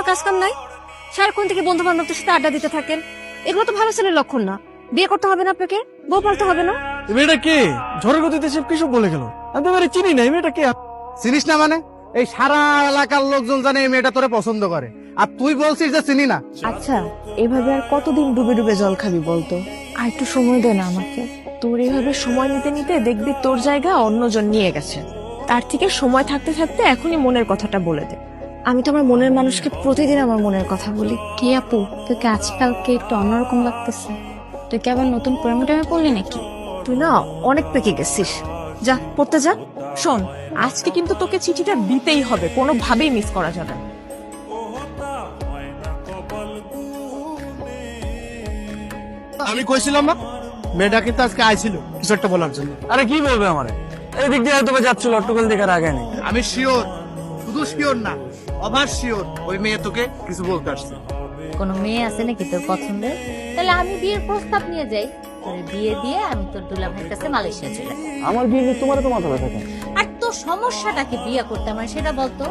কাজ কাম নাই? সারাক্ষণ থেকে বন্ধু বান্ধবদের সাথে আড্ডা দিতে থাকেন, এগুলো তো ভালো ছেলের লক্ষণ না। বিয়ে করতে হবে না আপনাকে, বউ পালতে হবে না। এই মেয়েটা কে? ঝড়ের গতিতে সব কিছু বলে গেল। আমি তো এবারে চিনি না, এই মেয়েটা কে? চিনিস না মানে? এই সারা এলাকার লোকজন জানে এই মেয়েটা তোরে পছন্দ করে, আর তুই বলছিস যে চিনি না। আচ্ছা, এভাবে আর কতদিন ডুবে ডুবে জল খাবি বলতো? আর একটু সময় দে না আমাকে। তোর এইভাবে সময় নিতে নিতে দেখবি তোর জায়গা অন্যজন নিয়ে গেছে। তার থেকে সময় থাকতে থাকতে এখনই মনের কথাটা বলে দে। আমি তো আমার মনের মানুষকে প্রতিদিন আমার মনের কথা বলি। কি আপু, তোকে আজকালকে একটু অন্যরকম লাগতেছে। তুই কি আবার নতুন প্রেমে টেমে পড়লি নাকি? তুই না অনেক পেকে গেছিস। যা পড়তে যা। শোন, আজকে কিন্তু তোকে চিঠিটা দিতেই হবে, কোনোভাবেই মিস করা যাবে না। আমি কইছিলাম না মেয়েটা কিন্তু আজকে আইছিল কিছু একটা বলার জন্য। আরে কি বলবে আমারে? এই দিক দিয়ে হয়তো বা যাচ্ছিল, অট্টকল দেখার আগে নেই। আমি শিওর, শুধু শিওর না, অভার শিওর ওই মেয়ে তোকে কিছু বলতে আসছে। কোনো মেয়ে আছে নাকি তোর পছন্দের? তাহলে আমি বিয়ের প্রস্তাব নিয়ে যাই, তোর বিয়ে দিয়ে আমি তোর দুলা ভাইয়ের কাছে মালয়েশিয়া চলে যাই। আমার বিয়ে নিয়ে তোমার তো মাথা ব্যথা কেন? আর তোর সমস্যাটাকে বিয়ে করতে আমার সেটা বলতো।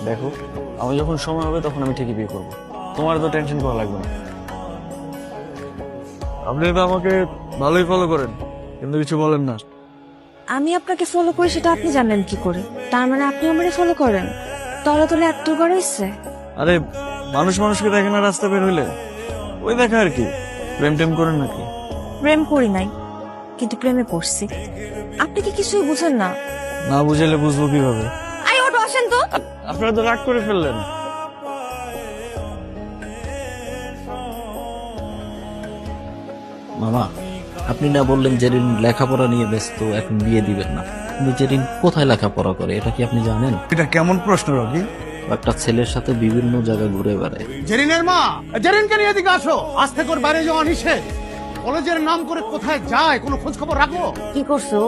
দেখো, আমি যখন সময় হবে তখন আমি ঠিকই বিয়ে করবো, তোমার তো টেনশন করা লাগবে না। আপনি তো আমাকে ভালোই ফলো করেন, কিন্তু কিছু বলেন না। আমি আপনাকে ফলো করি সেটা আপনি জানেন কি করে? তার মানে আপনি আমারে ফলো করেন? তলে তলে এত করে ইচ্ছে? আরে মানুষ মানুষকে দেখে না রাস্তা বের হইলে, ওই দেখা আর কি। প্রেম টেম করেন নাকি? প্রেম করি নাই, কিন্তু প্রেমে পড়ছি। আপনি কি কিছুই বুঝেন না? না বুঝাইলে বুঝবো কিভাবে? আই ওটো আসেন তো। আপনারা তো রাগ করে ফেললেন। মামা, আপনি না বললেন জেরিন লেখাপড়া নিয়ে ব্যস্ত, এখন বিয়ে দিবেন না, কিন্তু জেরিন কোথায় লেখাপড়া করে এটা কি আপনি জানেন? এটা কেমন প্রশ্ন রকি? একটা ছেলের সাথে বিভিন্ন জায়গায় ঘুরে বেড়ায়। জেরিনের মা, জেরিনকে নিয়ে এদিকে আসো। আজ থেকে ওর বাইরে যাওয়া নিষেধ। কলেজের নাম করে কোথায় যায় কোনো খোঁজ খবর রাখো? কি করছো?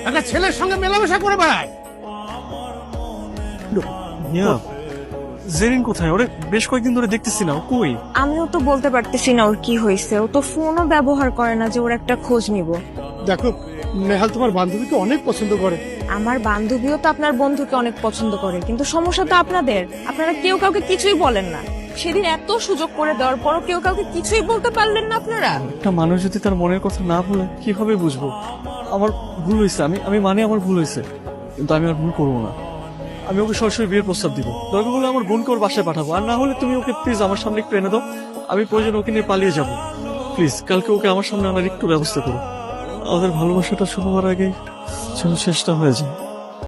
একটা ছেলের সঙ্গে মেলামেশা করে বেড়ায়। জেরিন কোথায়? ওরে বেশ কয়েকদিন ধরে দেখতেছি না, ও কই? আমিও তো বলতে পারতেছি না ওর কি হয়েছে। ও তো ফোনও ব্যবহার করে না যে ওর একটা খোঁজ নিব। দেখো, নেহাল তোমার বান্ধবীকে অনেক পছন্দ করে। আমার বান্ধবীও তো আপনার বন্ধুকে অনেক পছন্দ করে, কিন্তু সমস্যা তো আপনাদের। আপনারা কেউ কাউকে কিছুই বলেন না। সেদিন এত সুযোগ করে দেওয়ার পরও কেউ কাউকে কিছুই বলতে পারলেন না আপনারা। একটা মানুষ যদি তার মনের কথা না বলে কিভাবে বুঝবো? আমার ভুল হয়েছে, আমি মানে আমার ভুল হয়েছে, কিন্তু আমি আর ভুল করবো না। আমি ওকে সরাসরি বিয়ের প্রস্তাব দিব। দরকার হলে আমার বোনকে ওর বাসায় পাঠাবো, আর না হলে তুমি ওকে প্লিজ আমার সামনে একটু এনে দাও। আমি প্রয়োজন ওকে নিয়ে পালিয়ে যাবো। প্লিজ কালকে ওকে আমার সামনে আনার একটু ব্যবস্থা করো। আমাদের ভালোবাসাটা শুরু হওয়ার আগে যেন শেষটা হয়ে যায়।